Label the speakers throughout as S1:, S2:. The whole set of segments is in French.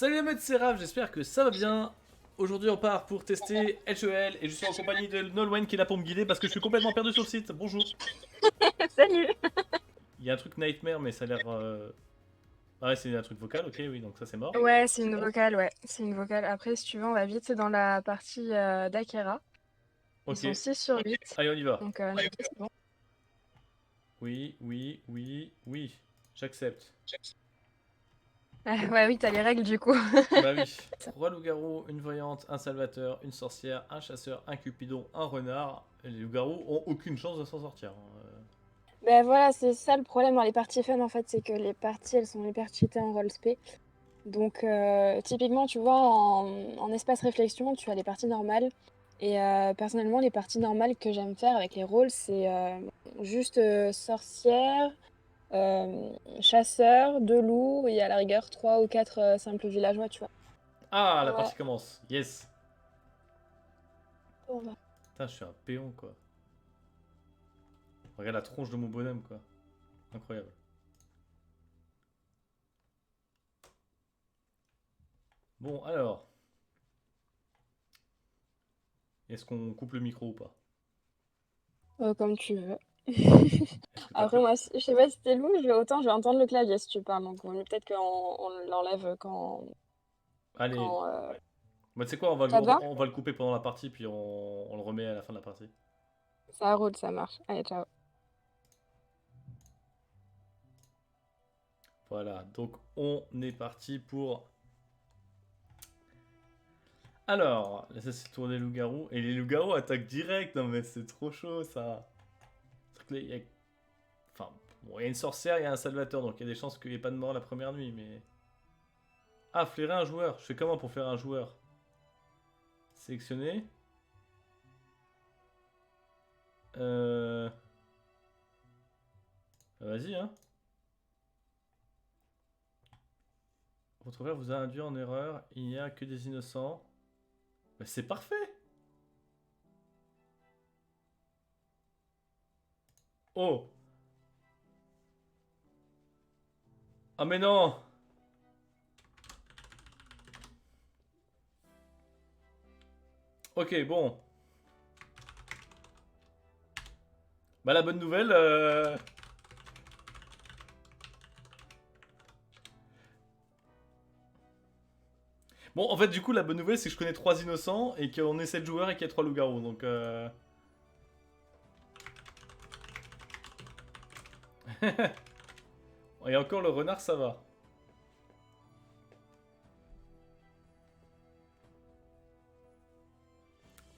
S1: Salut les mecs, c'est Raph, j'espère que ça va bien. Aujourd'hui on part pour tester HEL et je suis en compagnie de Nolwenn qui est là pour me guider parce que je suis complètement perdu sur le site. Bonjour.
S2: Salut.
S1: Il y a un truc Nightmare mais ça a l'air... Ah ouais, c'est un truc vocal, ok, oui, donc ça c'est mort.
S2: Ouais, c'est une vocale, ouais. C'est une vocale. Après, si tu veux, on va vite dans la partie d'Akira. Ils
S1: Ok,
S2: sont 6 sur 8.
S1: allez on y va.
S2: Donc, c'est bon.
S1: Oui, oui, oui, oui, j'accepte.
S2: Ouais, oui, t'as les règles du coup.
S1: Bah oui. 3 loups-garous, une voyante, un salvateur, une sorcière, un chasseur, un cupidon, un renard. Et les loups-garous ont aucune chance de s'en sortir, hein.
S2: Ben voilà, c'est ça le problème dans les parties fun en fait, c'est que les parties elles sont hyper cheatées en roleplay. Donc, typiquement, tu vois, en espace réflexion, tu as les parties normales. Et personnellement, les parties normales que j'aime faire avec les rôles, c'est juste sorcière. Euh, chasseur, 2 loups et à la rigueur 3 ou 4 simples villageois, tu vois.
S1: Ah, la
S2: Ouais.
S1: partie commence. Yes.
S2: Bon, bah.
S1: Putain, je suis un péon quoi. Regarde la tronche de mon bonhomme quoi. Incroyable. Bon, alors. Est-ce qu'on coupe le micro ou pas?
S2: Comme tu veux.
S1: Est-ce que t'as
S2: Après,
S1: peur?
S2: moi, je sais pas si t'es loup, autant je vais entendre le clavier si tu parles. Donc, peut-être qu'on l'enlève
S1: Allez.
S2: quand
S1: Bah, tu sais quoi,
S2: ça te va?
S1: on va le couper pendant la partie, puis on le remet à la fin de la partie.
S2: Ça roule, ça marche. Allez, ciao.
S1: Voilà, donc on est parti pour... Alors, là, ça c'est tour des loups-garous. Et les loups-garous attaquent direct. Non mais c'est trop chaud ça. C'est que là, enfin, bon, il y a une sorcière, il y a un salvateur, donc il y a des chances qu'il n'y ait pas de mort la première nuit, mais... Ah, flairer un joueur. Je fais comment pour faire un joueur? Sélectionner. Euh... Vas-y, hein. Votre frère vous a induit en erreur. Il n'y a que des innocents. Bah, c'est parfait. Oh. Ah mais non. Ok, bon. Bah la bonne nouvelle... Bon, en fait, du coup, la bonne nouvelle, c'est que je connais 3 innocents et qu'on est 7 joueurs et qu'il y a 3 loups-garous, donc... Et encore, le renard, ça va.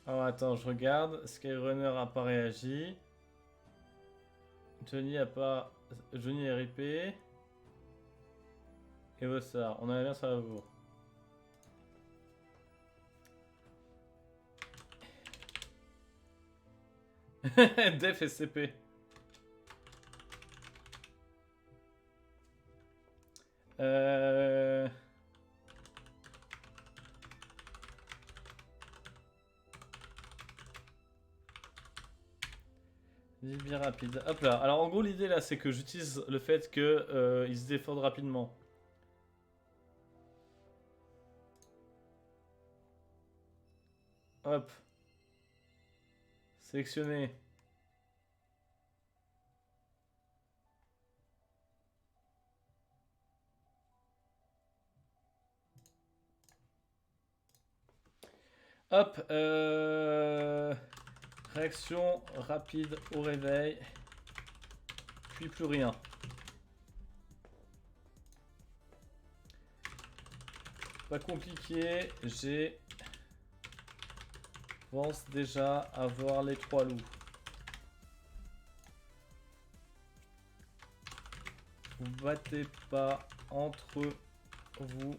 S1: Alors, attends, je regarde. Skyrunner a pas réagi. Johnny a pas... Johnny est RIP. Et Vossard. On a bien ça à vous. Def SCP. Euh... Bien rapide. Hop là. Alors en gros l'idée là c'est que j'utilise le fait que ils se défendent rapidement. Hop. Sélectionner. Hop. Réaction rapide au réveil. Puis plus rien. Pas compliqué. J'ai... pense déjà à voir les 3 loups. Vous battez pas entre vous.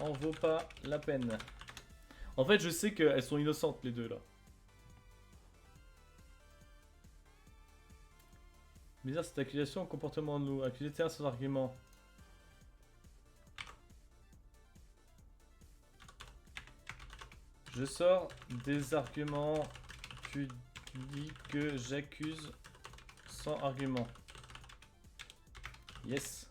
S1: En vaut pas la peine. En fait, je sais qu'elles sont innocentes les deux là. Bizarre cette accusation, comportement de loup. Accusé tient son argument. Je sors des arguments. Tu dis que j'accuse sans argument. Yes.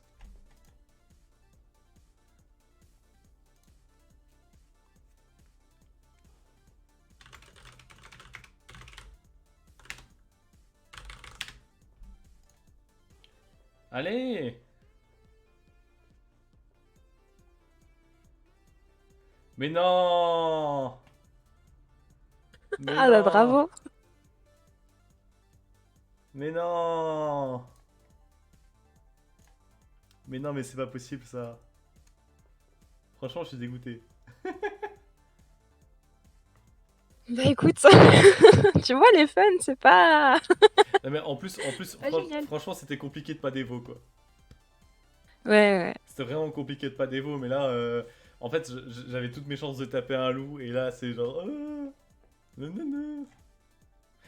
S1: Allez. Mais non. Mais
S2: Ah bah
S1: non.
S2: bravo.
S1: Mais non. Mais non, mais c'est pas possible ça. Franchement, je suis dégoûté.
S2: Bah écoute, tu vois les fun, c'est pas...
S1: Non, mais en plus,
S2: pas génial.
S1: franchement, c'était compliqué de pas dévo quoi.
S2: Ouais, ouais.
S1: C'était vraiment compliqué de pas dévo, mais là, en fait, j'avais toutes mes chances de taper un loup, et là, c'est genre. Non, non, non.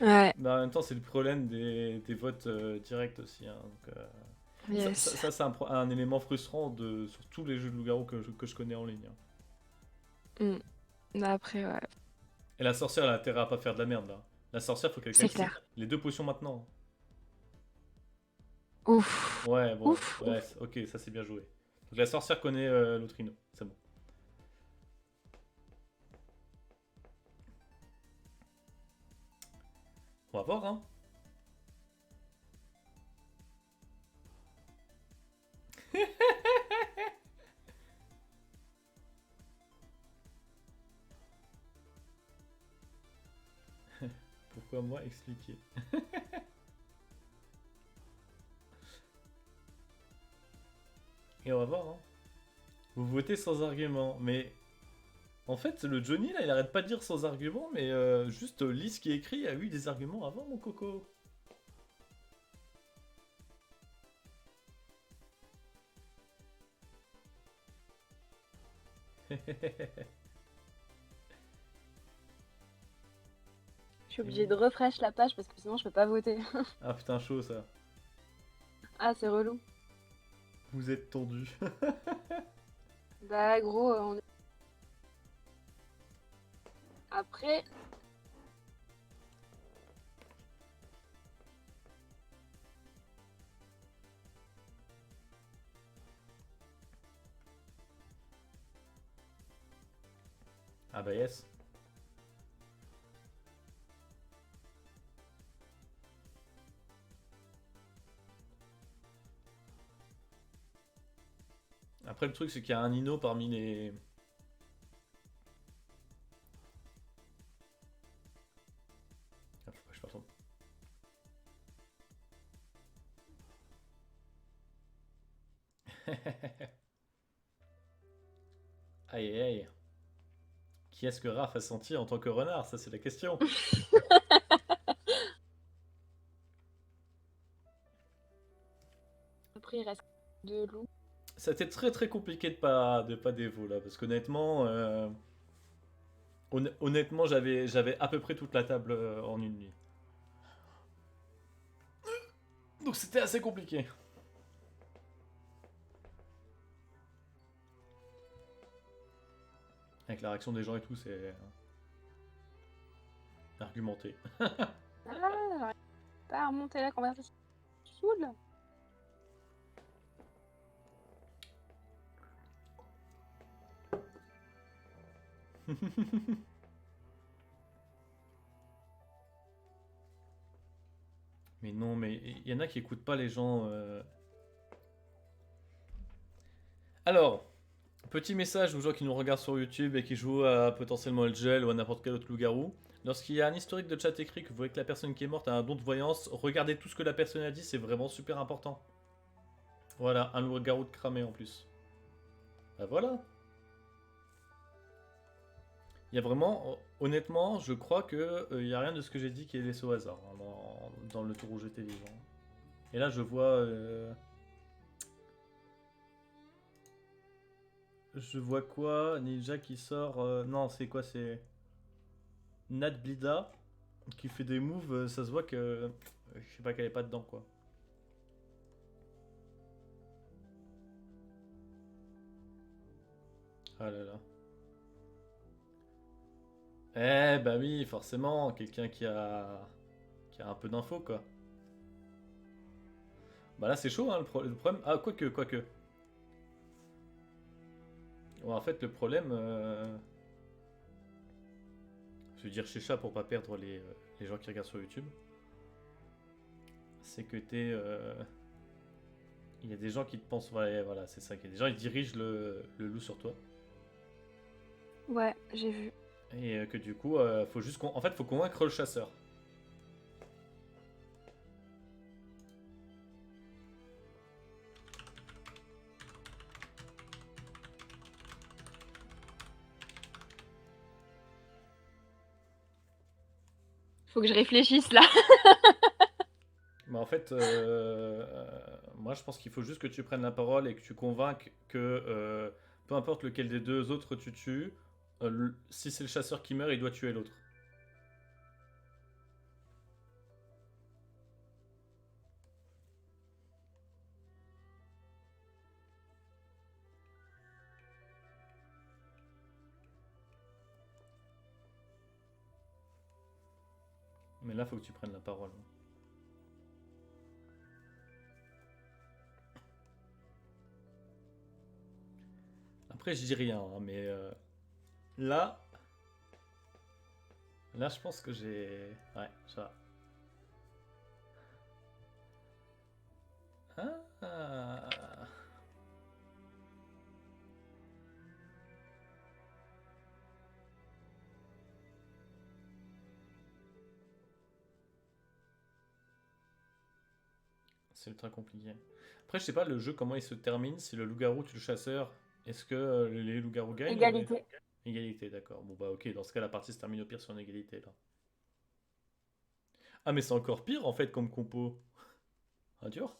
S2: Ouais,
S1: Mais en même temps, c'est le problème des votes directs aussi. Hein, donc,
S2: yes.
S1: c'est un élément frustrant sur tous les jeux de loup-garou que je connais en ligne. Hein.
S2: Bah après, ouais,
S1: Et la sorcière, elle a intérêt à pas faire de la merde là. La sorcière, faut qu'elle
S2: c'est
S1: calcule
S2: clair.
S1: les 2 potions maintenant.
S2: Ouf.
S1: Ouais, bon,
S2: Ouf,
S1: ouais,
S2: ouf.
S1: ok, ça c'est bien joué. Donc la sorcière connaît l'autrino, c'est bon. On va voir, hein. Pourquoi moi expliquer? Et on va voir, hein. Vous votez sans argument, mais en fait, le Johnny là, il arrête pas de dire sans argument, mais juste lis ce qui est écrit, a eu des arguments avant mon coco.
S2: Je suis obligée de refresh la page parce que sinon je peux pas voter.
S1: Ah putain, chaud ça.
S2: Ah, c'est relou.
S1: Vous êtes tendu.
S2: Bah gros, après...
S1: Ah bah yes. Après le truc c'est qu'il y a un Nino parmi les... Ah, faut pas que je fasse Aïe aïe aïe. Qui est-ce que Raph a senti en tant que renard? Ça c'est la question.
S2: Après, il reste deux loups.
S1: C'était très très compliqué de pas dévo là, parce qu'honnêtement, honnêtement j'avais à peu près toute la table en une nuit. Donc c'était assez compliqué. Avec la réaction des gens et tout, c'est argumenté.
S2: Ah, pas à remonter la conversation. Saoule.
S1: Mais non, mais il y en a qui écoutent pas les gens. Alors, petit message aux gens qui nous regardent sur YouTube et qui jouent à potentiellement le gel ou à n'importe quel autre loup-garou. Lorsqu'il y a un historique de chat écrit, que vous voyez que la personne qui est morte a un don de voyance, regardez tout ce que la personne a dit, c'est vraiment super important. Voilà, un loup-garou de cramé en plus. Bah voilà. Il y a vraiment, honnêtement, je crois que il y a rien de ce que j'ai dit qui est laissé au hasard hein, dans le tour où j'étais vivant. Et là, je vois, quoi? Ninja qui sort. Non, c'est quoi? C'est Nat Blida qui fait des moves. Ça se voit que, je sais pas qu'elle est pas dedans quoi. Ah là là. Eh bah oui, forcément, quelqu'un qui a un peu d'infos quoi. Bah là c'est chaud, hein, le problème... Ah, quoique. Ouais, en fait, le problème... Je veux dire chez chat pour pas perdre les gens qui regardent sur YouTube. C'est que t'es... Il y a des gens qui te pensent... Ouais, voilà, c'est ça. Il y a des gens qui dirigent le loup sur toi.
S2: Ouais, j'ai vu.
S1: Et que du coup, faut juste... En fait, faut convaincre le chasseur.
S2: Faut que je réfléchisse là.
S1: Mais en fait, moi je pense qu'il faut juste que tu prennes la parole et que tu convainques que peu importe lequel des deux autres tu tues, si c'est le chasseur qui meurt, il doit tuer l'autre. Mais là, faut que tu prennes la parole. Après, je dis rien, hein, mais là, je pense que j'ai... Ouais, ça va. Ah. C'est ultra compliqué. Après, je sais pas le jeu comment il se termine. Si le loup-garou tue le chasseur, est-ce que les loups-garous gagnent ou
S2: Égalité.
S1: Égalité, d'accord. Bon bah ok, dans ce cas la partie se termine au pire sur une égalité là. Ah mais c'est encore pire en fait comme compo. Ah dur.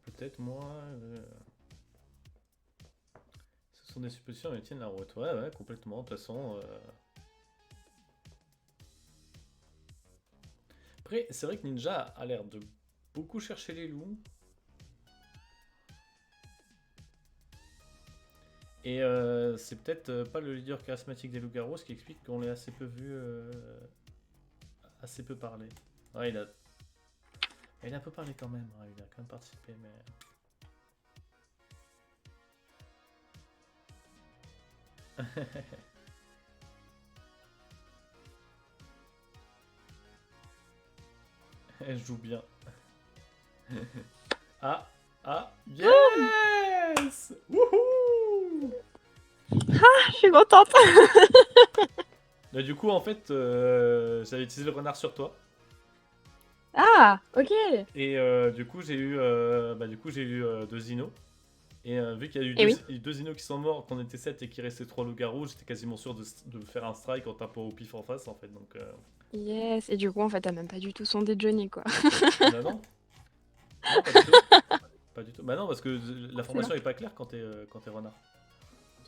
S1: Peut-être moi... Ce sont des suppositions mais tiennent la route. Ouais ouais complètement. De toute façon... Après c'est vrai que Ninja a l'air de beaucoup chercher les loups. Et c'est peut-être pas le leader charismatique des loups-garous, ce qui explique qu'on l'ait assez peu vu, assez peu parlé. Ouais, il a un peu parlé quand même, ouais, il a quand même participé, mais... Elle joue bien. Ah, yes! Wouhou!
S2: Je suis contente.
S1: Là, du coup, en fait, j'avais utilisé le renard sur toi.
S2: Ah, ok.
S1: Et du coup, j'ai eu, deux inos. Et vu qu'il y a eu
S2: Et oui.
S1: deux inos qui sont morts, qu'on était 7 et qu'il restait 3 loups-garous, j'étais quasiment sûr de faire un strike en tapant au pif en face, en fait. Donc,
S2: Yes. Et du coup, en fait, t'as même pas du tout sondé Johnny, quoi.
S1: bah non. Non, pas du tout. Pas du tout. Bah non, parce que la formation est pas claire quand t'es renard.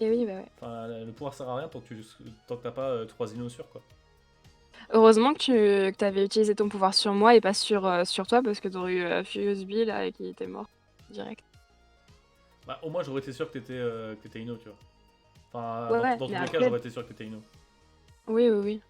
S2: Et oui, bah ouais.
S1: Enfin, le pouvoir sert à rien tant que t'as pas 3 inos sûrs, quoi.
S2: Heureusement que t'avais utilisé ton pouvoir sur moi et pas sur toi, parce que t'aurais eu Furious Bill là, qui était mort direct.
S1: Bah, au moins, j'aurais été sûr que t'étais Ino, tu vois. Enfin,
S2: Ouais,
S1: dans
S2: mais
S1: tous les cas,
S2: après...
S1: j'aurais été sûr que t'étais Ino.
S2: Oui, oui, oui.